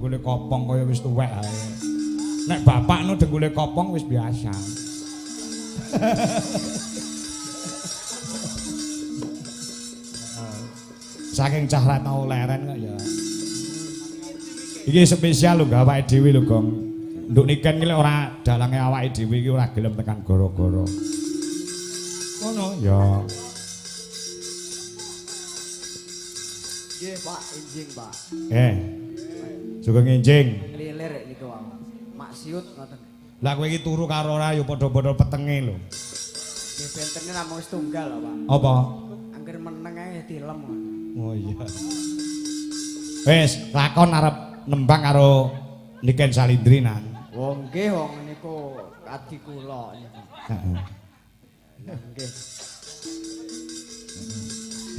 dengkule kopong kaya wis tuwek ae. Nek bapakno dengkule kopong wis biasa. Saking cah ra tau leren kok ya. Iki spesial lho awake dhewe lho, Gong. Nduk niken iki ora dalange awake dhewe iki ora gelem tekan gara-gara. Ngono ya. Nggih, Pak, enjing, Pak. Sugeng enjing. Lilir niku wae. Maksiut ngoten. Lah kowe iki turu karo ora ya padha-padha petenge lho. Nggih, bentene namung setunggal lho, Pak. Apa? Angger meneng ae dilem. Oh iya. Wis, lakon arep nembang karo Niken Salindri nang. Oh nggih, wong niku adi kula niku. Heeh. Nggih.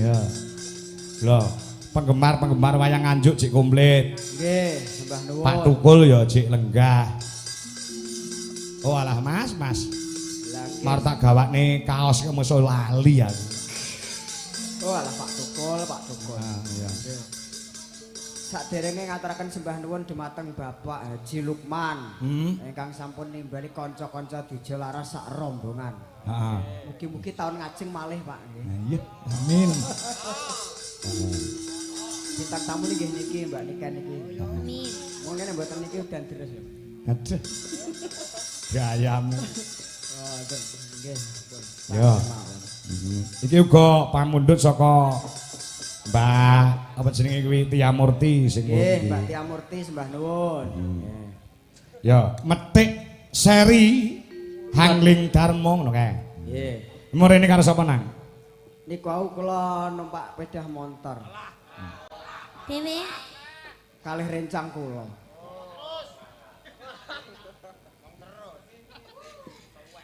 Ya. Lho, penggemar-penggemar wayang nganjuk cik komplit. Nggih, sembah nuwun. Pak Tukul ya cik lenggah. Oh alah Mas. Mar tak gawakne kaos kemeso lali ya. Oh alah Pak Tukul. Ah iya. Saderenge ngaturaken sembah nuwun dumateng Bapak Haji Lukman ingkang sampun nimbali kanca-kanca Dija Laras sak rombongan. Heeh. Mugi-mugi taun ngajeng malih, Pak. Iya, amin. Bintang tamu nggih niki Mbak Niken niki. Amin. Monggo nek mboten niki udan deres ya. Aduh. Gayamu. Oh, nggih. Ya. Iki uga pamundhut saka Mbak apa jenenge kuwi Tia Murti sing nggih, Mbak Tia Murti sembah nuwun. Ya, metik seri Hangling Darmo ngono kae. Nggih. Mrene karo sapa nang? Niku aku kula numpak sepeda motor. Dewe. Kalih rencang kula.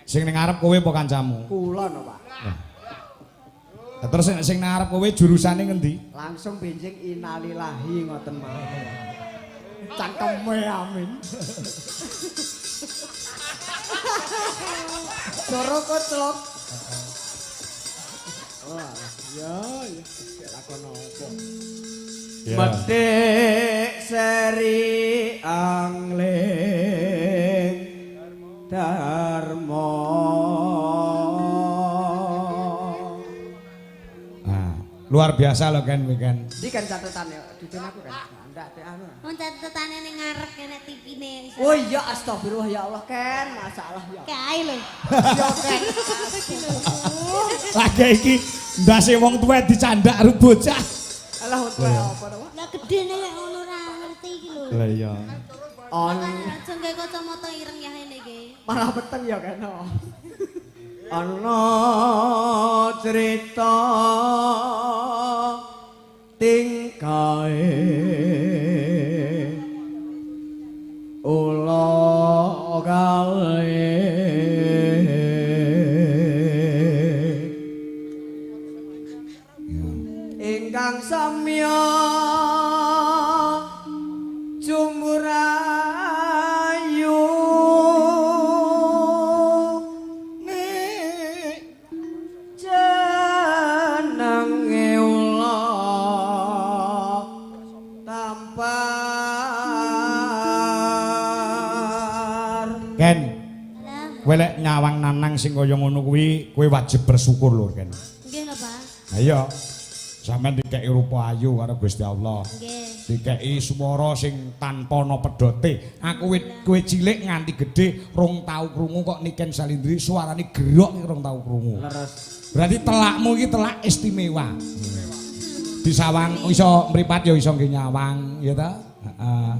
Sing ning ngarep kowe apa kancamu? Kula no, Pak. Terus sing nang ngarep kowe jurusane ngendi? Langsung benjing innalillahi ngoten mawon. Cangkeme amin. Coro koclok. Oh, ya, lakon apa? Metik seri angling Darmo. Luar biasa loh kan weekend. Iki kan catetane diten aku kan. Ndak teh anu. Wong catetane ning ngarep kene TV-ne. Oh iya astagfirullah ya Allah Ken, masalah ya. Kae lho. Ya Ken. Lagi iki ndase wong tuwa dicandak karo bocah. Alah wong tuwa apa to? Lah gedene lek ngono ora ngerti iki lho. Lah iya. Aja nggae kacamata ireng ya ngene iki. Malah peteng ya Ken. Ana cerita tingkae ula gawe ingkang samya jumurayu jenenge ula tampar. Ken, kowe lek nyawang nanang sing kaya ngono kuwi kowe wajib bersyukur lho Ken. Nggih lho, Pak. Ha iya. Sampeyan dikeki rupa ayu karo Gusti Allah. Nggih. Dikeki swara sing tanpa ana pedote. Aku kowe cilik nganti gedhe rong tau krungu kok Niken Salindri suarane gerok iki rong tau krungu. Leres. Berarti telakmu iki telak istimewa. Disawang iso mripat ya iso nggih nyawang, ya ta? Heeh.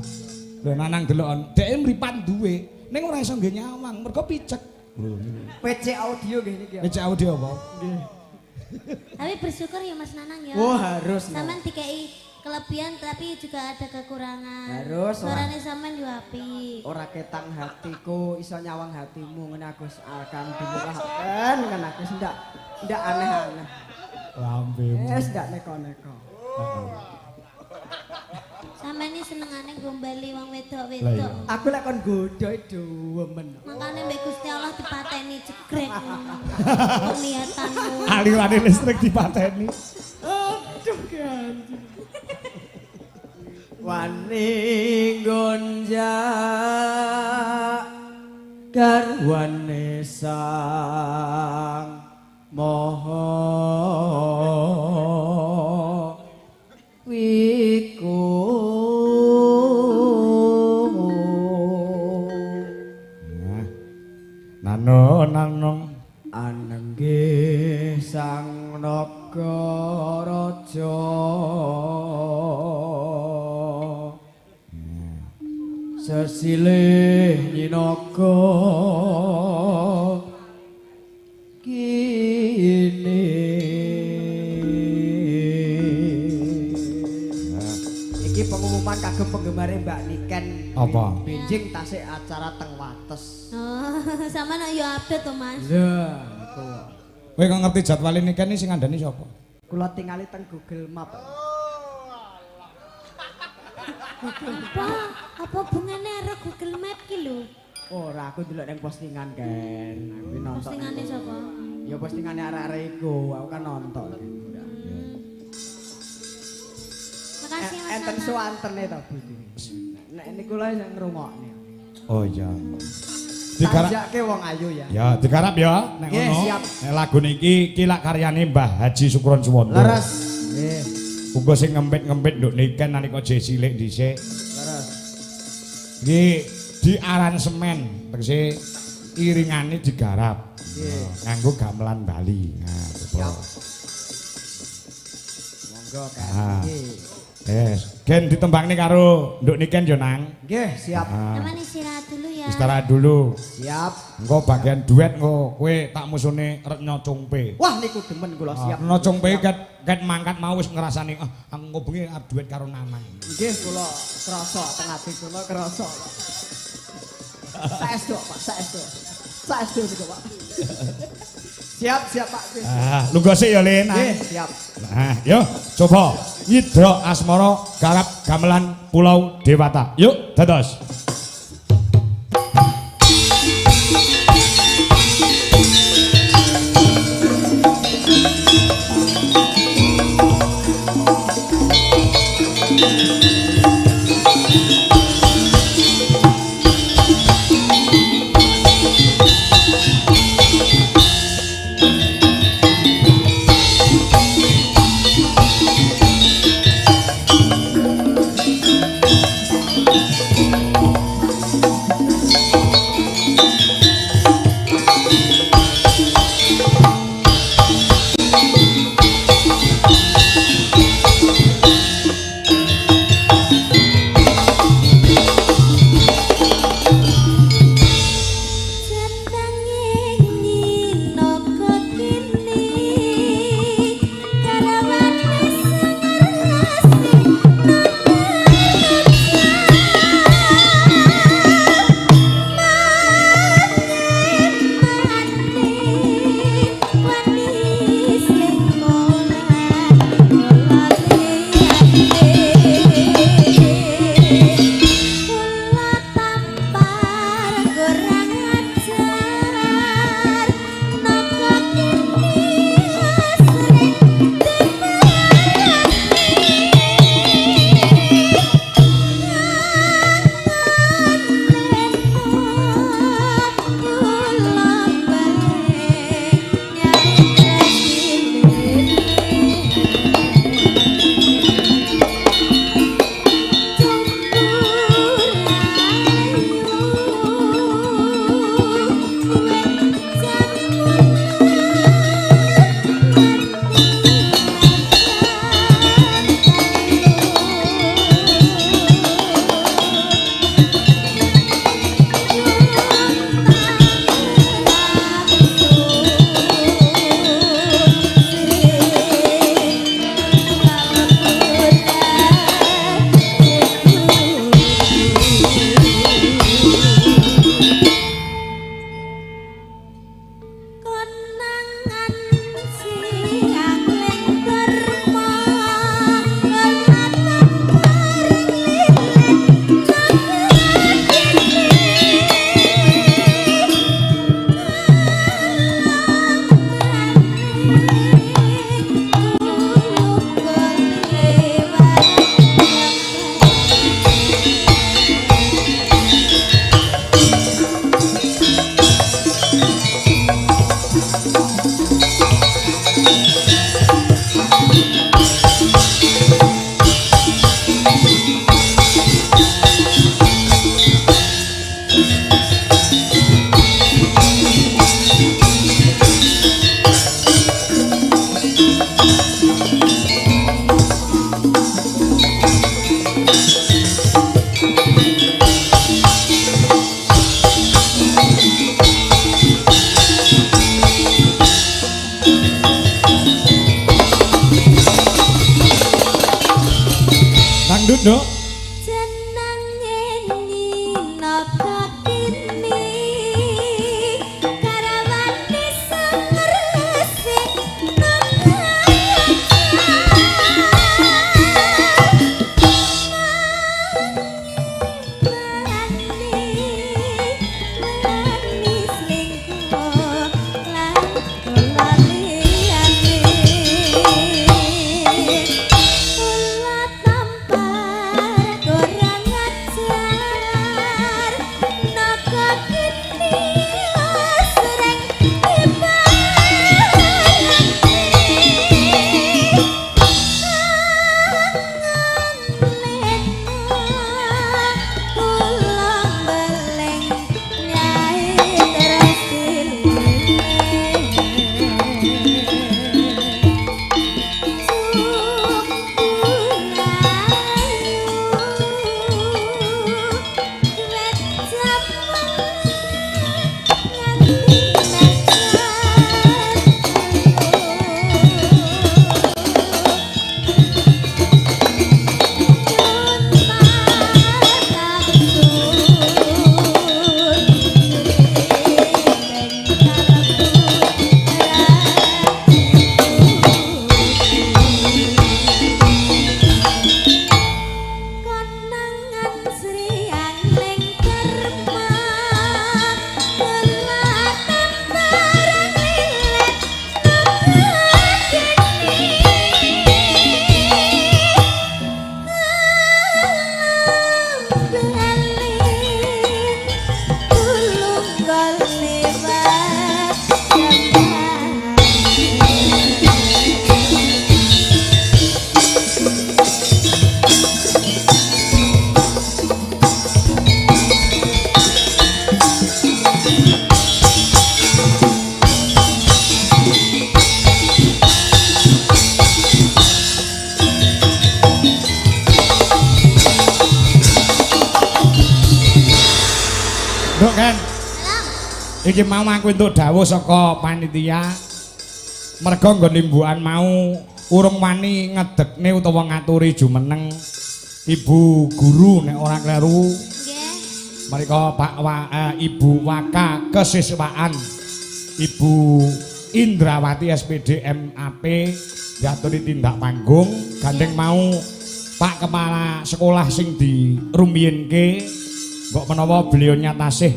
Lho nanang delok dhek mripat duwe, ning ora iso nggih nyawang, mergo picek. Lho niku. PC audio nggih niki. PC audio apa? Nggih. Tapi bersyukur ya Mas Nanang ya. Oh harus. Sampean dikei kelebihan tapi juga ada kekurangan. Harus, Suarane sampean yo apik. Ora ketang hatiku iso nyawang hatimu ngene aku akan dimurahkan kan aku ndak aneh-aneh. Lambemu. Ndak neko-neko. Sampeyan iki senengane gombali wong Lah wedok-wedok. iya. Aku lek kon godho dewemen. Makane mbek Gusti Allah dipateni jegrek ngono. Niatanmu. Alirane listrik dipateni. Aduh ganti. wani gonjak garwane sang moho wiku Nano anengge sang nagaraja sesilih nyinaga kini iki pengumuman kagem penggemare Mbak Niken apa? benjing tasik acara teng Wates. Oh, sama nak yo update to Mas. Lah, iku. Kowe kok ngerti jadwal ini kan sing ngandani sapa? Kula tingali teng Google Map. Apa hubungane karo Google Map ki lho? Ora, aku ndelok nang postingan kan. Aku nonton. Postingane sapa? Ya postingane arek-arek iku, aku kan nonton. Makasih Mas. Enten suwantene to, Bu. Nek niku lho sing ngrungokne. Oh iya. Digarap Tajake wong ayu ya. ya, digarap ya nek Nggih, ngono. siap. Nek lagu niki iki lak karyane Mbah Haji Sukron Suwondo. Leres. Nggih, Uga sing ngempit-ngempit nduk niken nalika jek cilik dhisik. leres. Iki di aransemen tegese iringane digarap. Nggih. Nganggo gamelan Bali. Nah, Siap. betul. Monggo kan. Ah. Nggih. Gen ditembangne karo nduk niken yo nang. Nggih, siap. Ah, Aman istirahat dulu ya. istirahat dulu. Siap. Engko bagian duet engko kowe tak musune Retno Cungpe. Wah, niku demen kula siap. Retno Cungpe ket mangkat mau wis ngrasani aku ngobengi arep duet karo Nanang. Nggih, kula krasa teng ati kula krasa. Saestu, Pak, saestu. Saestu niku, Pak. Siap, siap, Pak. Ah, lungguh sik ya, Lin. Nggih, siap. Nah, yo coba Nyidra Asmara garap gamelan Pulau Dewata. Yuk, dados. dangdut, Nduk. Nduk kan. Iki mau aku entuk dawuh saka panitia. Merga nggon limbukan mau urung wani ngedekne utawa ngaturi jumeneng Ibu guru nek ora kleru. Nggih. Mrika Ibu Waka Kesiswaan. Ibu Indrawati SPD MAP diaturi tindak panggung gandeng mau Pak Kepala Sekolah sing dirumiyinke kok menawa beliau tasih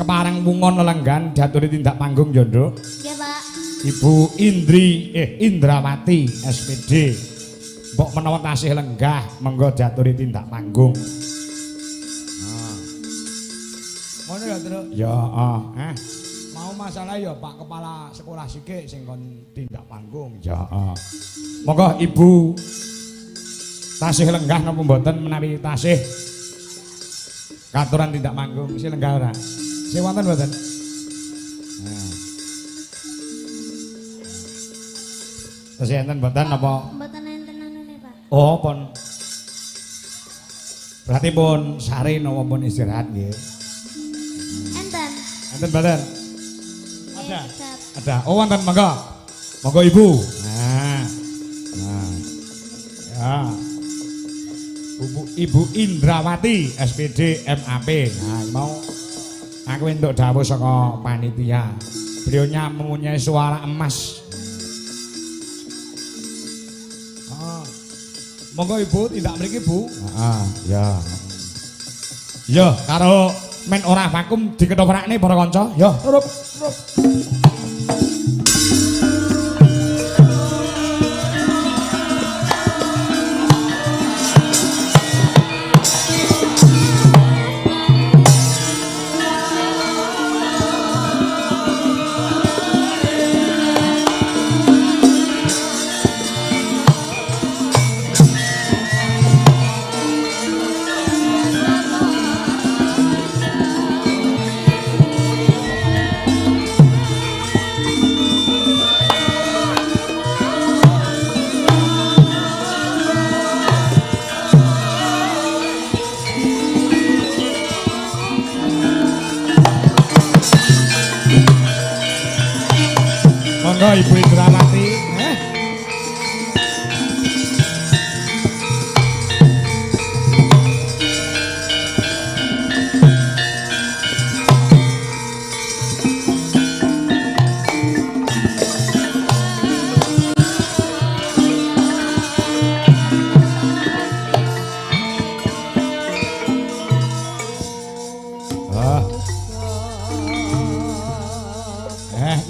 kepareng wungon lelenggan diaturi tindak panggung Jondo. Nggih, Pak. Ibu Indrawati SPD. Mbok menawa tasih lenggah monggo diaturi tindak panggung. Ngono ya, Tru? Ya, mau masalah ya Pak Kepala Sekolah sithik sing kon tindak panggung. Ya, Monggo Ibu tasih lenggah napa mboten menawi tasih katuran tindak panggung, isih lenggah ora? Isih wonten mboten? Nah. Tasih enten mboten napa? Mboten enten anune, Pak. Oh, pun. Berarti pun sare napa pun istirahat nggih. Enten. Enten mboten? Ada. Siap. Ada. Oh, wonten monggo. Monggo Ibu. Nah. Nah. Ya. Ibu Indrawati SPD MAP. Nah, mau aku entuk dawuh saka panitia. Beliaunya mempunyai suara emas. Monggo Ibu tindak mriki, Bu. Ya. Ya, karo men ora vakum dikethoprakne para kanca. Ya, turup.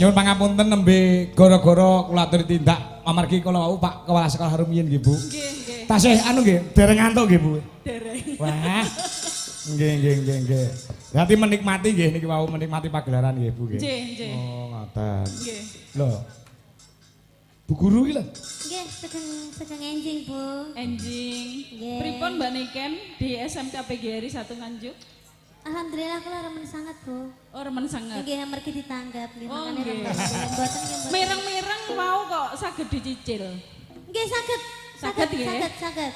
nyuwun pangapunten nembe gara-gara kula atur tindak amargi kula wau Pak Kepala Sekolah rumiyin nggih Bu. Nggih. Tasih anu nggih, dereng ngantuk nggih Bu. Dereng. Wah. Nggih. Berarti menikmati nggih niki wau menikmati pagelaran nggih Bu nggih. Nggih. Oh, ngoten. Nggih. Lho. Bu guru iki lho. Nggih, sedang enjing, Bu. Enjing. Nggih. Pripun Mbak Niken di SMK PGRI 1 Nganjuk? Alhamdulillah kula remen sangat, Bu. Oh, remen sangat. Nggih, amargi ditanggap nggih, Oh, makane nggih. remen. Mboten nggih, mboten. Mireng-mireng mau kok saged dicicil. Nggih, saged. Saged, nggih? Saged.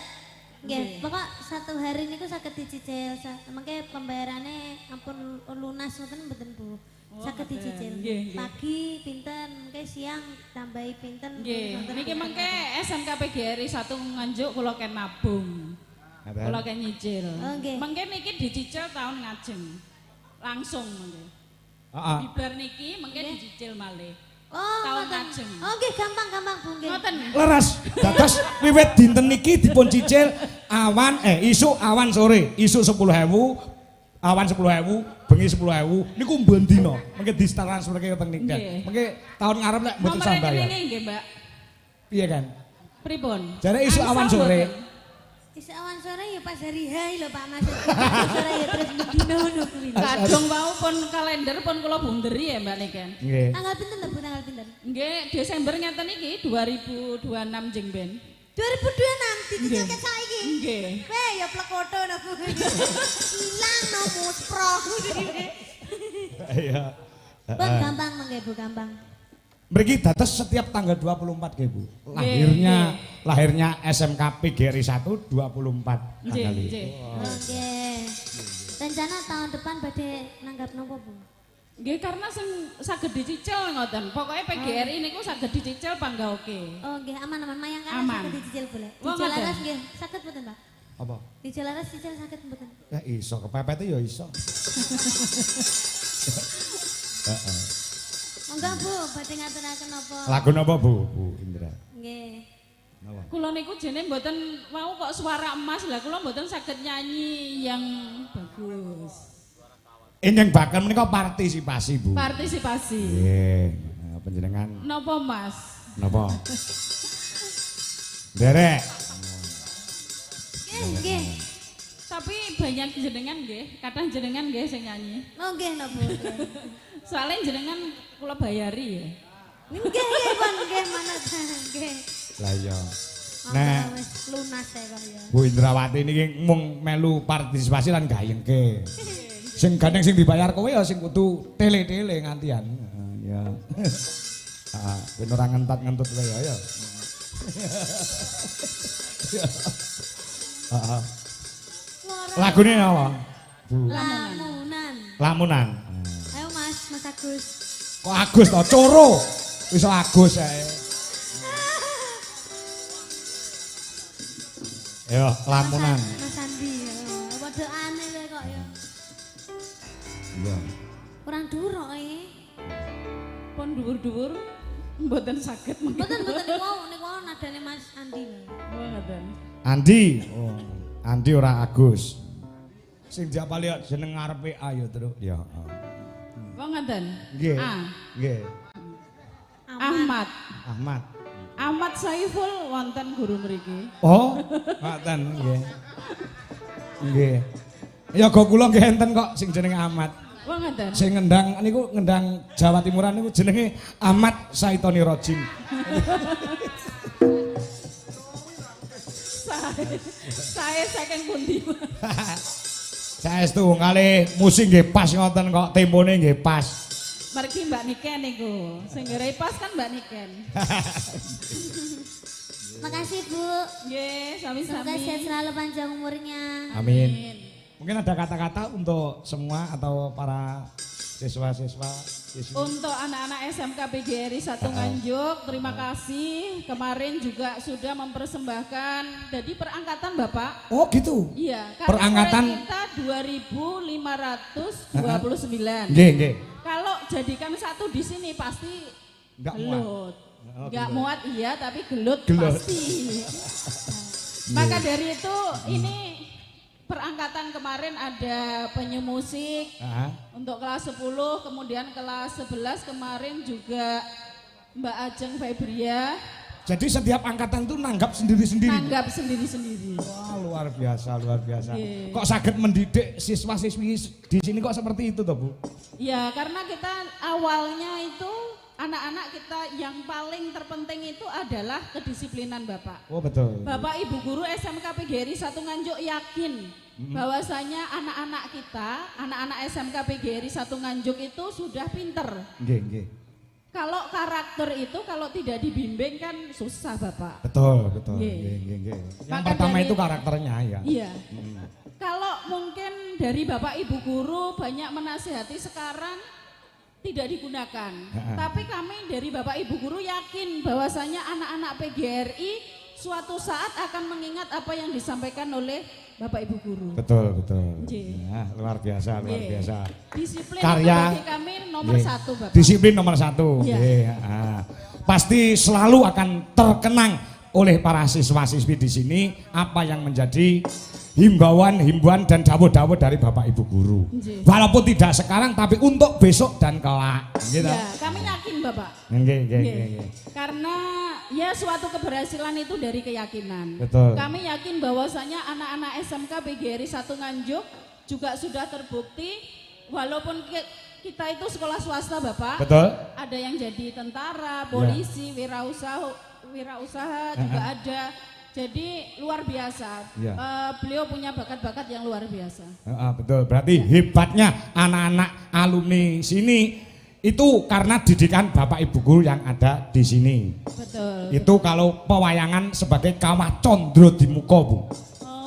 Nggih, Nggih. pokok 1 hari niku saged dicicil. Mengke pembayarannya ampun lunas ngoten mboten, Bu. Oh, Saged ngoten. dicicil. Nggih, nggih. Pagi pinten, mengke siang tambahi pinten. Nggih, ngoten. niki mengke SMK PGRI 1 Nganjuk kula ken nabung. Kula ken nyicil. Oh, nggih. Mengke niki dicicil tahun ngajeng. Langsung mengke. Heeh. Bibar niki mengke dicicil malih. Oh, Tahun ngoten. ngajeng. Oh, nggih gampang Bu nggih. Ngoten. Leres. Dados wiwit dinten niki dipun cicil isuk awan sore, isuk 10.000, awan 10.000, bengi 10.000. Niku mben dina. Mengke ditransferke teng niku. Nggih. Mengke tahun ngarep lek mboten Nomor sambayar. rekening nggih, Mbak. Piye kan? Pripun? Jare isuk awan Angsal sore. mboten? Bisa awan sore ya pas hari hai lho Pak Mas. Sore ya terus dino ngono kuwi. Kadung wau pun kalender pun kula bunderi ya Mbak Niken. Nggih. Tanggal pinten lho Bu, tanggal pinten? Nggih, Desember ngeten iki 2026 jeng ben. 2026 dicicil saiki. Nggih. Weh ya plekoto no Bu. Hilang no muspro. Iya. Bu gampang mengke Bu, gampang. Mriki dados setiap tanggal 24 nggih Bu. Lahirnya SMK PGRI 1 24 Nggih, tanggal iki. nggih. Oke. Rencana tahun depan badhe nanggap nopo Bu? Nggih karena sing saged dicicil ngoten. Pokoke PGRI niku saged dicicil panggaoke. Oh nggih aman-aman mayang kan Aman. saged dicicil boleh. Wah, Dicicil ngoten. laras nggih saged mboten Pak? Apa? Dicicil laras cicil saged mboten? Ya iso kepepete ya iso. Heeh. Monggo Bu, badhe ngaturaken napa? Lagu napa Bu? Bu Indra. Nggih. Napa? Kula niku jene mboten mau kok suara emas lah kula mboten saged nyanyi yang bagus. Ingkang bakal menika partisipasi Bu. Partisipasi. Nggih, panjenengan Napa Mas? napa? Derek. Nggih. Tapi banyak jenengan nggih, kadang jenengan nggih sing nyanyi. Oh nggih napa? Soalnya jenengan kula bayari ya. Nggih Pun nggih manut nggih. Lah iya. Nah, Nah, wis lunas ya kok ya. Bu Indrawati niki mung melu partisipasi lan gayengke. Sing gandeng sing dibayar kowe ya sing kudu tele-tele ngantian. Ya. Ah, ben ora ngentot-ngentut kowe ya. Heeh. Lagune apa? Bu. Lamunan. Lamunan. Ayo Mas Agus. Kok Agus to? Coro. Wis Agus ae. Yo, lamunan. Mas Andi. Padha aneh kowe kok ya. Iya. Kurang durok Pun dhuwur-dhuwur mboten saged mengki. Mboten niku nadane Mas Andi lho. Oh, ngoten. Andi. Oh, Andi ora Agus. Sing diapali jeneng ngarepe ayo terus. Ya. Kok ngoten? Nggih. Ah, Nggih. Ahmad. Ahmad. Ahmad Saiful wonten guru mriki. Oh, ngoten nggih. Nggih. Ya go kula nggih enten kok sing jenenge Ahmad. Wah ngoten. Sing ngendang niku ngendang Jawa Timuran niku jenenge Ahmad Saitoni Rojim. Saya saking pundi? Saestu kalih musik nggih pas ngoten kok tempone nggih pas. Mergi Mbak Niken niku. Sing ngere pas kan Mbak Niken. Makasih Bu. Nggih, Semoga sami-sami. sehat selalu panjang umurnya. Amin. Mungkin ada kata-kata untuk semua atau para siswa-siswa di sini. Untuk anak-anak SMK PGRI 1 Nganjuk, terima kasih. Kemarin juga sudah mempersembahkan jadi perangkatan Bapak. Oh gitu. Iya, Perangkatan. kita 2529. Nggih, nggih. Kalau jadikan satu di sini pasti Nggak muat. gelut. Oh, Nggak gelut. muat iya, tapi gelut, Gelut. pasti. Maka dari itu ini perangkatan kemarin ada penyu musik Ah. untuk kelas 10, kemudian kelas 11 kemarin juga Mbak Ajeng Febria Jadi setiap angkatan itu nanggap sendiri-sendiri. nanggap sendiri-sendiri. Wah, luar biasa, luar biasa. Iya. Kok sakit mendidik siswa-siswi di sini kok seperti itu toh, Bu? Ya karena kita awalnya itu anak-anak kita yang paling terpenting itu adalah kedisiplinan Bapak. Oh, betul. Bapak Ibu Guru SMK PGRI 1 Nganjuk yakin bahwasanya anak-anak kita, anak-anak SMK PGRI 1 Nganjuk itu sudah pinter. Nggih, nggih. Kalau karakter itu kalau tidak dibimbing kan susah Bapak. Betul, betul. Nggih. Nggih, nggih, nggih. Yang Maka pertama dari- itu karakternya ya. Iya. Kalau mungkin dari Bapak Ibu Guru banyak menasihati sekarang tidak digunakan. Tapi kami dari Bapak Ibu Guru yakin bahwasanya anak-anak PGRI suatu saat akan mengingat apa yang disampaikan oleh Bapak Ibu Guru. Betul, betul. Nggih. Ya, luar biasa, luar Nggih. biasa. Disiplin Karya- itu bagi kami nomor Nggih. 1 Bapak. Disiplin nomor 1. Iya. Nggih, ah. Pasti selalu akan terkenang oleh para siswa-siswi di sini apa yang menjadi himbauan dan dawuh-dawuh dari Bapak Ibu Guru. Nggih. Walaupun tidak sekarang tapi untuk besok dan kelak. Gitu. Ya, kami yakin Bapak. Nggih, nggih, Nggih. nggih, nggih. Karena ya suatu keberhasilan itu dari keyakinan. Betul. Kami yakin bahwasanya anak-anak SMK PGRI 1 Nganjuk juga sudah terbukti walaupun kita itu sekolah swasta Bapak. Betul. Ada yang jadi tentara, polisi, wirausaha juga ada. Jadi luar biasa. Ya. Beliau punya bakat-bakat yang luar biasa. Betul. Berarti hebatnya anak-anak alumni sini itu karena didikan Bapak Ibu Guru yang ada di sini. Betul. Itu kalau pewayangan sebagai kawah condro di muka, Bu.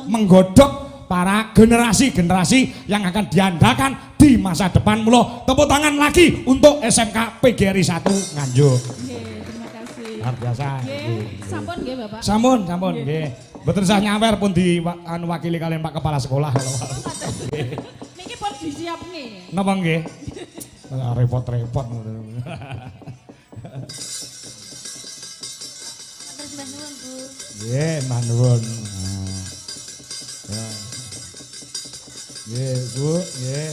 Menggodok para generasi-generasi yang akan diandalkan di masa depan. Mula tepuk tangan lagi untuk SMK PGRI 1 Nganjuk. Oke, terima kasih. Luar biasa. Nggih, sampun nggih Bapak. Sampun, nggih. Mboten usah nyawer pun diwakili kalian Pak Kepala Sekolah. Niki pun disiapne. Napa nggih? Repot-repot. Terus Mbah Nuwun, Bu. Nggih, mbah nuwun. Ya. Nggih, Bu, nggih.